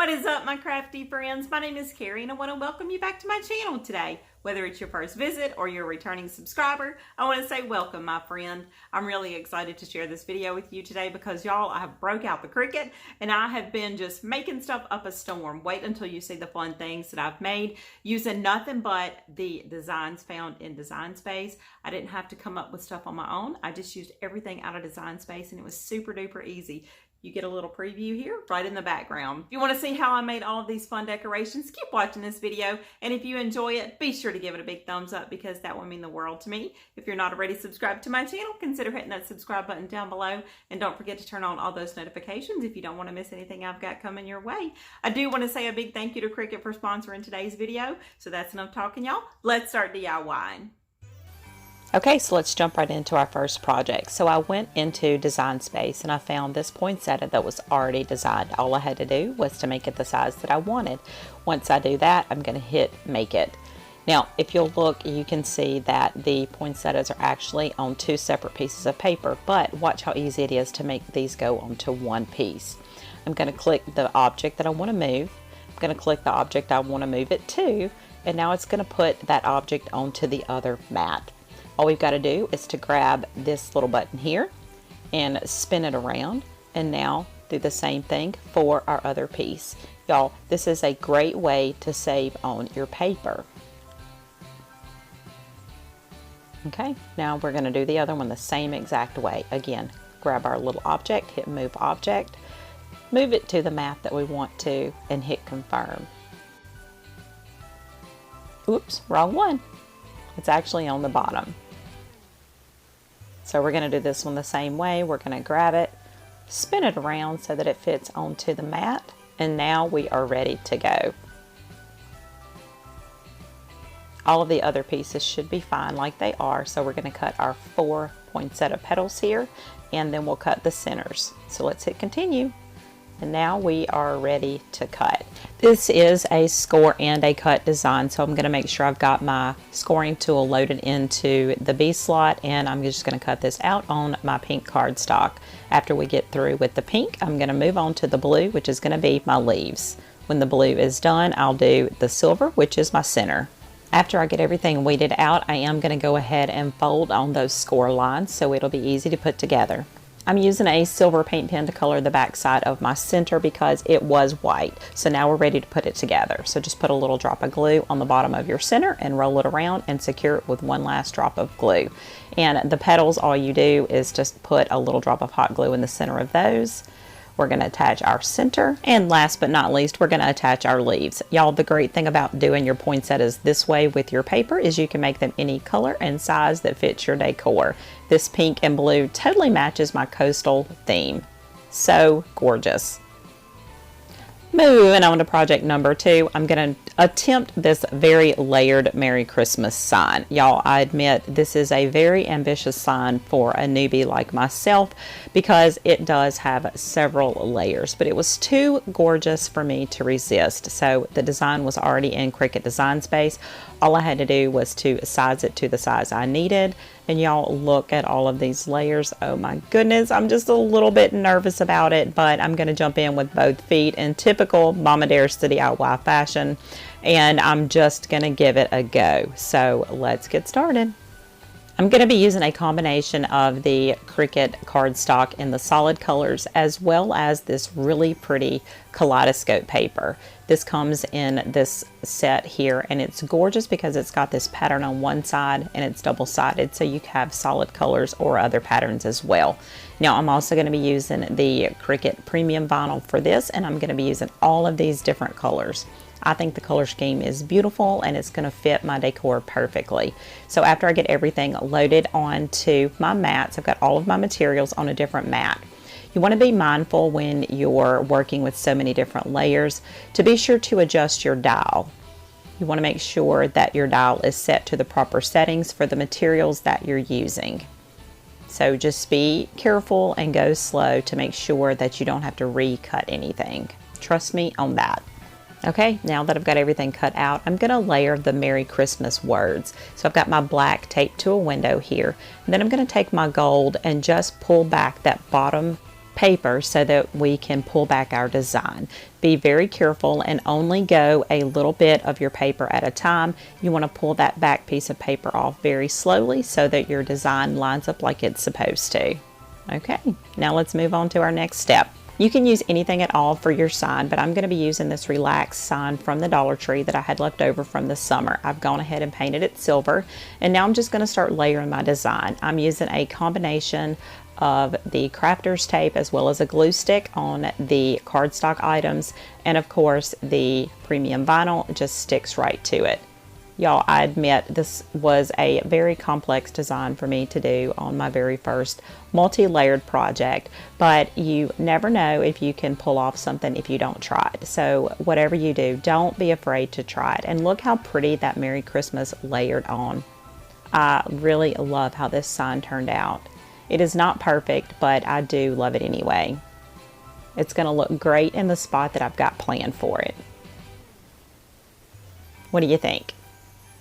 What is up, my crafty friends? My name is Carrie and I want to welcome you back to my channel today. Whether it's your first visit or you're a returning subscriber, I want to say welcome, my friend. I'm really excited to share this video with you today because y'all, I have broke out the Cricut and I have been just making stuff up a storm. Wait until you see the fun things that I've made using nothing but the designs found in Design Space. I didn't have to come up with stuff on my own. I just used everything out of Design Space and it was super duper easy. You get a little preview here right in the background. If you want to see how I made all of these fun decorations, keep watching this video. And if you enjoy it, be sure to give it a big thumbs up because that will mean the world to me. If you're not already subscribed to my channel, consider hitting that subscribe button down below. And don't forget to turn on all those notifications if you don't want to miss anything I've got coming your way. I do want to say a big thank you to Cricut for sponsoring today's video. So that's enough talking, y'all. Let's start DIYing. Okay, so let's jump right into our first project. So I went into Design Space and I found this poinsettia that was already designed. All I had to do was to make it the size that I wanted. Once I do that, I'm going to hit make it. Now, if you'll look, you can see that the poinsettias are actually on two separate pieces of paper, but watch how easy it is to make these go onto one piece. I'm going to click the object that I want to move. I'm going to click the object I want to move it to, and now it's going to put that object onto the other mat. All we've got to do is to grab this little button here and spin it around, and now do the same thing for our other piece. Y'all, this is a great way to save on your paper. Okay, now we're going to do the other one the same exact way. Again, grab our little object, hit move object, move it to the mat that we want to, and hit confirm. Oops, wrong one. It's actually on the bottom. So we're going to do this one the same way. We're going to grab it, spin it around so that it fits onto the mat, and now we are ready to go. All of the other pieces should be fine like they are, so we're going to cut our 4 poinsettia petals here, and then we'll cut the centers. So let's hit continue. And now we are ready to cut. This is a score and a cut design, so I'm going to make sure I've got my scoring tool loaded into the B slot, and I'm just going to cut this out on my pink cardstock. After we get through with the pink, I'm going to move on to the blue, which is going to be my leaves. When the blue is done, I'll do the silver, which is my center. After I get everything weeded out, I am going to go ahead and fold on those score lines so it'll be easy to put together. I'm using a silver paint pen to color the back side of my center because it was white. So now we're ready to put it together. So just put a little drop of glue on the bottom of your center and roll it around and secure it with one last drop of glue. And the petals, all you do is just put a little drop of hot glue in the center of those. We're going to attach our center, and last but not least, we're going to attach our leaves. Y'all, the great thing about doing your poinsettias this way with your paper is you can make them any color and size that fits your decor. This pink and blue totally matches my coastal theme. So gorgeous. Moving on to project number 2, I'm going to attempt this very layered Merry Christmas sign. Y'all, I admit this is a very ambitious sign for a newbie like myself because it does have several layers, but it was too gorgeous for me to resist. So the design was already in Cricut Design Space. All I had to do was to size it to the size I needed. And y'all, look at all of these layers. Oh my goodness, I'm just a little bit nervous about it, but I'm going to jump in with both feet in typical Mama Dares to DIY fashion, and I'm just going to give it a go. So let's get started. I'm going to be using a combination of the Cricut cardstock in the solid colors as well as this really pretty kaleidoscope paper. This comes in this set here, and it's gorgeous because it's got this pattern on one side and it's double-sided, so you can have solid colors or other patterns as well. Now I'm also going to be using the Cricut premium vinyl for this, and I'm going to be using all of these different colors. I think the color scheme is beautiful and it's going to fit my decor perfectly. So after I get everything loaded onto my mats, I've got all of my materials on a different mat. You want to be mindful when you're working with so many different layers to be sure to adjust your dial. You want to make sure that your dial is set to the proper settings for the materials that you're using. So just be careful and go slow to make sure that you don't have to recut anything. Trust me on that. Okay, now that I've got everything cut out, I'm going to layer the Merry Christmas words. So I've got my black taped to a window here. And then I'm going to take my gold and just pull back that bottom paper so that we can pull back our design. Be very careful and only go a little bit of your paper at a time. You want to pull that back piece of paper off very slowly so that your design lines up like it's supposed to. Okay, now let's move on to our next step. You can use anything at all for your sign, but I'm going to be using this relaxed sign from the Dollar Tree that I had left over from the summer. I've gone ahead and painted it silver, and now I'm just going to start layering my design. I'm using a combination of the crafter's tape as well as a glue stick on the cardstock items, and of course the premium vinyl just sticks right to it. Y'all, I admit this was a very complex design for me to do on my very first multi-layered project, but you never know if you can pull off something if you don't try it. So whatever you do, don't be afraid to try it. And look how pretty that Merry Christmas layered on. I really love how this sign turned out. It is not perfect, but I do love it anyway. It's going to look great in the spot that I've got planned for it. What do you think?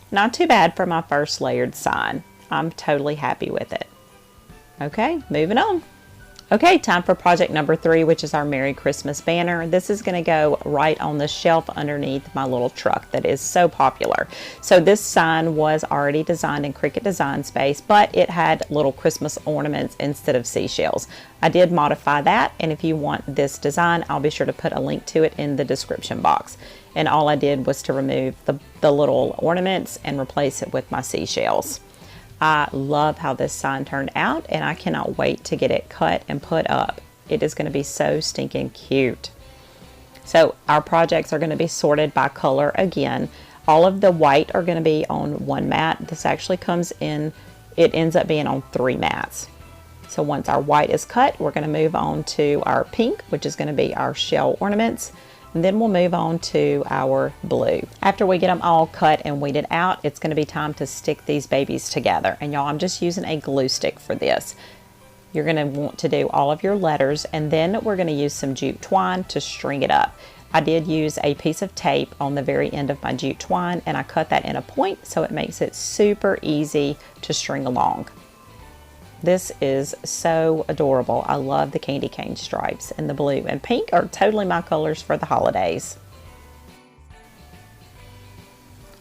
Not too bad for my first layered sign. I'm totally happy with it. Okay, moving on. Okay, time for project number 3, which is our Merry Christmas banner. This is going to go right on the shelf underneath my little truck that is so popular. So this sign was already designed in Cricut Design Space, but it had little Christmas ornaments instead of seashells. I did modify that, and if you want this design, I'll be sure to put a link to it in the description box. And all I did was to remove the little ornaments and replace it with my seashells. I love how this sign turned out, and I cannot wait to get it cut and put up. It is going to be so stinking cute. So our projects are going to be sorted by color again. All of the white are going to be on one mat. This actually comes in, it ends up being on 3 mats. So once our white is cut, we're going to move on to our pink, which is going to be our shell ornaments. And then we'll move on to our blue. After we get them all cut and weeded out, it's going to be time to stick these babies together. And y'all, I'm just using a glue stick for this. You're going to want to do all of your letters, and then we're going to use some jute twine to string it up. I did use a piece of tape on the very end of my jute twine, and I cut that in a point so it makes it super easy to string along. This is so adorable. I love the candy cane stripes, and the blue and pink are totally my colors for the holidays.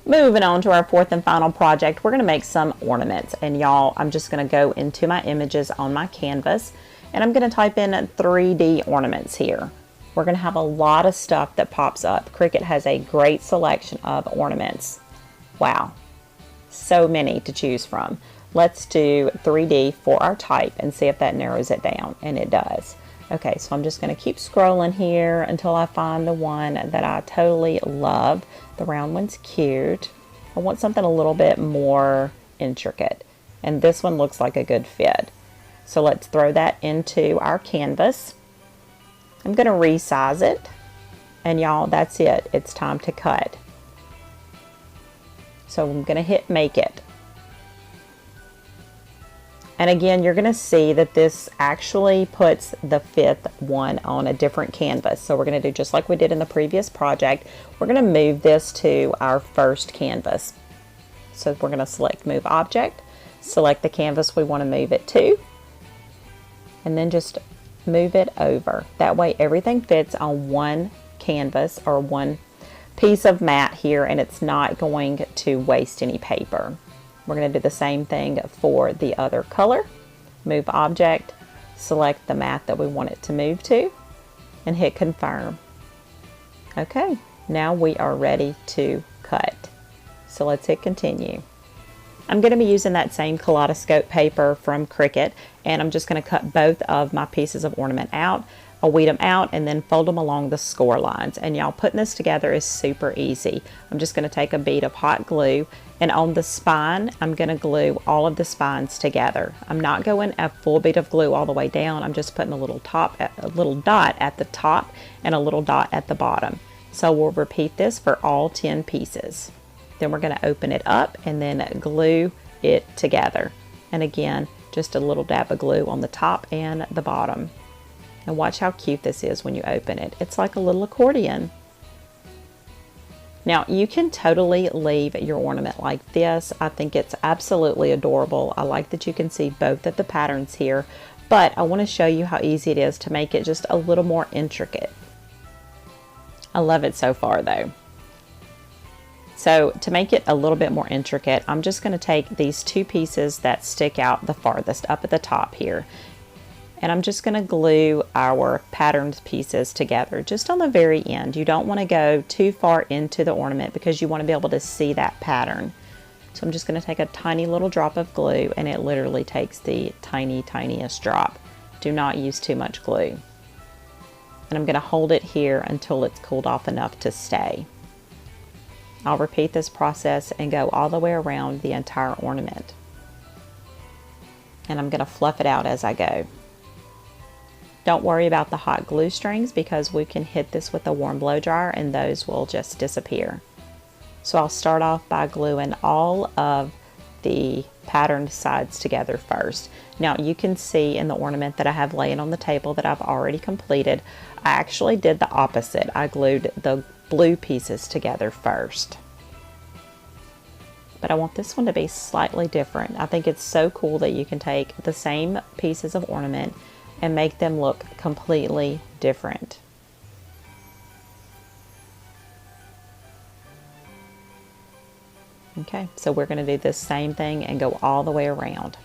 Moving on to our 4th and final project, we're going to make some ornaments. And y'all, I'm just going to go into my images on my canvas, and I'm going to type in 3D ornaments here. We're going to have a lot of stuff that pops up. Cricut has a great selection of ornaments. Wow, so many to choose from. Let's do 3D for our type and see if that narrows it down, and it does. Okay, so I'm just going to keep scrolling here until I find the one that I totally love. The round one's cute. I want something a little bit more intricate, and this one looks like a good fit. So let's throw that into our canvas. I'm going to resize it, and y'all, that's it. It's time to cut. So I'm going to hit Make It. And again, you're going to see that this actually puts the 5th one on a different canvas. So we're going to do just like we did in the previous project. We're going to move this to our first canvas. So we're going to select Move Object, select the canvas we want to move it to, and then just move it over. That way everything fits on one canvas or one piece of mat here, and it's not going to waste any paper. We're going to do the same thing for the other color. Move Object, select the mat that we want it to move to, and hit Confirm. Okay, now we are ready to cut. So let's hit Continue. I'm going to be using that same kaleidoscope paper from Cricut, and I'm just going to cut both of my pieces of ornament out. I'll weed them out and then fold them along the score lines. And y'all, putting this together is super easy. I'm just going to take a bead of hot glue, and on the spine, I'm going to glue all of the spines together. I'm not going a full bead of glue all the way down. I'm just putting a little dot at the top and a little dot at the bottom. So we'll repeat this for all 10 pieces. Then we're going to open it up and then glue it together. And again, just a little dab of glue on the top and the bottom. And watch how cute this is when you open it. It's like a little accordion. Now you can totally leave your ornament like this. I think it's absolutely adorable. I like that you can see both of the patterns here, but I want to show you how easy it is to make it just a little more intricate. I love it so far though. So to make it a little bit more intricate, I'm just going to take these two pieces that stick out the farthest up at the top here, and I'm just going to glue our patterned pieces together just on the very end. You don't want to go too far into the ornament because you want to be able to see that pattern. So I'm just going to take a tiny little drop of glue, and it literally takes the tiniest drop. Do not use too much glue. And I'm going to hold it here until it's cooled off enough to stay. I'll repeat this process and go all the way around the entire ornament. And I'm going to fluff it out as I go. Don't worry about the hot glue strings because we can hit this with a warm blow dryer and those will just disappear. So I'll start off by gluing all of the patterned sides together first. Now you can see in the ornament that I have laying on the table that I've already completed, I actually did the opposite. I glued the blue pieces together first. But I want this one to be slightly different. I think it's so cool that you can take the same pieces of ornament and make them look completely different. Okay, so we're going to do this same thing and go all the way around.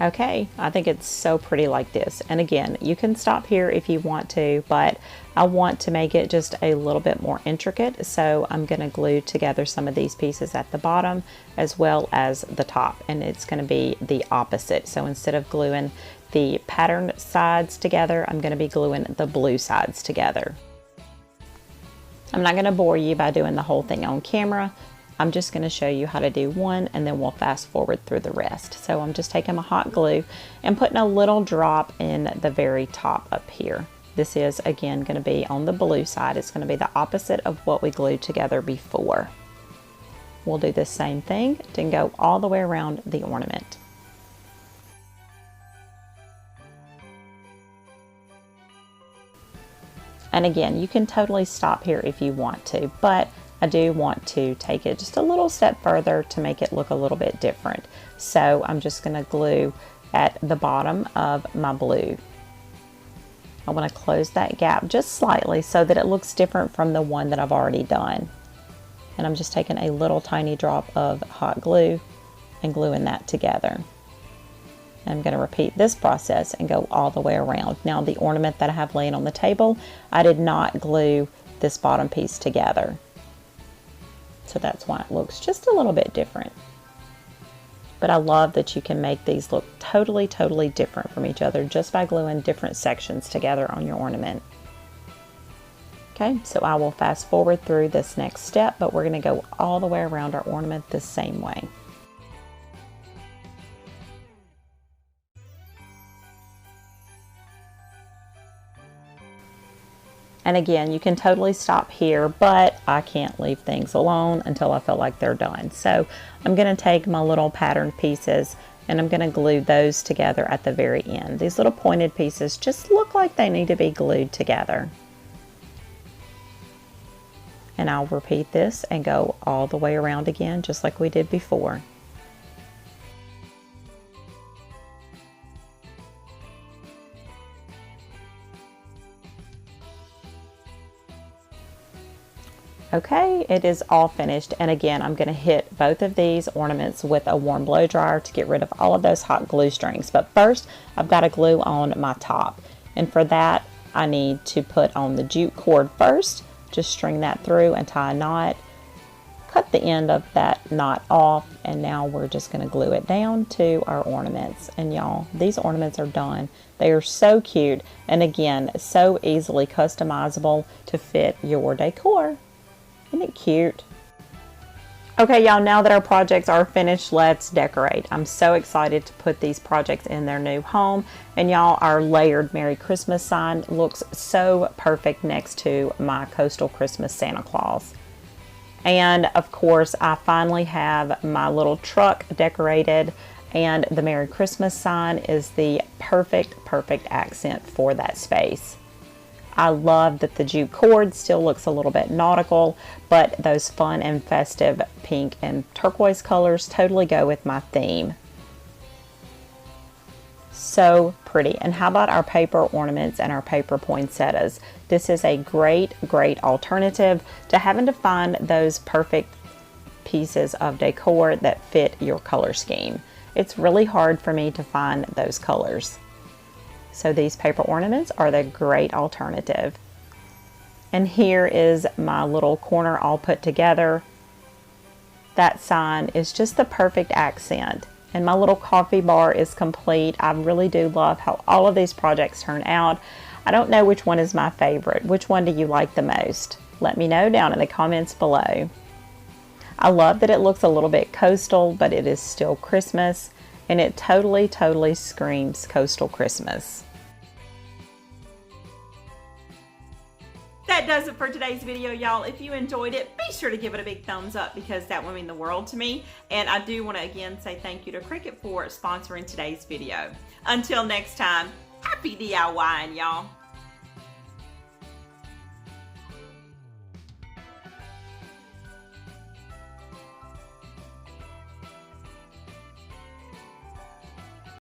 Okay, I think it's so pretty like this. And again, you can stop here if you want to, but I want to make it just a little bit more intricate. So I'm going to glue together some of these pieces at the bottom as well as the top. And it's going to be the opposite. So instead of gluing the patterned sides together, I'm going to be gluing the blue sides together. I'm not going to bore you by doing the whole thing on camera. I'm just going to show you how to do one and then we'll fast forward through the rest. So I'm just taking my hot glue and putting a little drop in the very top up here. This is again going to be on the blue side. It's going to be the opposite of what we glued together before. We'll do the same thing to go all the way around the ornament. And again, you can totally stop here if you want to, but I do want to take it just a little step further to make it look a little bit different. So I'm just going to glue at the bottom of my blue. I want to close that gap just slightly so that it looks different from the one that I've already done. And I'm just taking a little tiny drop of hot glue and gluing that together. I'm going to repeat this process and go all the way around. Now the ornament that I have laying on the table, I did not glue this bottom piece together. So that's why it looks just a little bit different. But I love that you can make these look totally different from each other just by gluing different sections together on your ornament. Okay, so I will fast forward through this next step, but we're going to go all the way around our ornament the same way. And again, you can totally stop here, but I can't leave things alone until I feel like they're done. So I'm going to take my little patterned pieces and I'm going to glue those together at the very end. These little pointed pieces just look like they need to be glued together. And I'll repeat this and go all the way around again, just like we did before. Okay, it is all finished, and again I'm going to hit both of these ornaments with a warm blow dryer to get rid of all of those hot glue strings. But first I've got to glue on my top, and for that I need to put on the jute cord first. Just string that through and tie a knot, cut the end of that knot off, and now we're just going to glue it down to our ornaments. And y'all, these ornaments are done. They are so cute, and again so easily customizable to fit your decor. Isn't it cute? Okay, y'all, now that our projects are finished, let's decorate. I'm so excited to put these projects in their new home. And y'all, our layered Merry Christmas sign looks so perfect next to my Coastal Christmas Santa Claus. And of course, I finally have my little truck decorated, and the Merry Christmas sign is the perfect accent for that space. I love that the jute cord still looks a little bit nautical, but those fun and festive pink and turquoise colors totally go with my theme. So pretty. And how about our paper ornaments and our paper poinsettias? This is a great alternative to having to find those perfect pieces of decor that fit your color scheme. It's really hard for me to find those colors. So these paper ornaments are the great alternative. And here is my little corner all put together. That sign is just the perfect accent. And my little coffee bar is complete. I really do love how all of these projects turn out. I don't know which one is my favorite. Which one do you like the most? Let me know down in the comments below. I love that it looks a little bit coastal, but it is still Christmas, and it totally screams coastal Christmas. That does it for today's video, y'all. If you enjoyed it, be sure to give it a big thumbs up because that would mean the world to me. And I do want to again say thank you to Cricut for sponsoring today's video. Until next time, happy DIYing, y'all.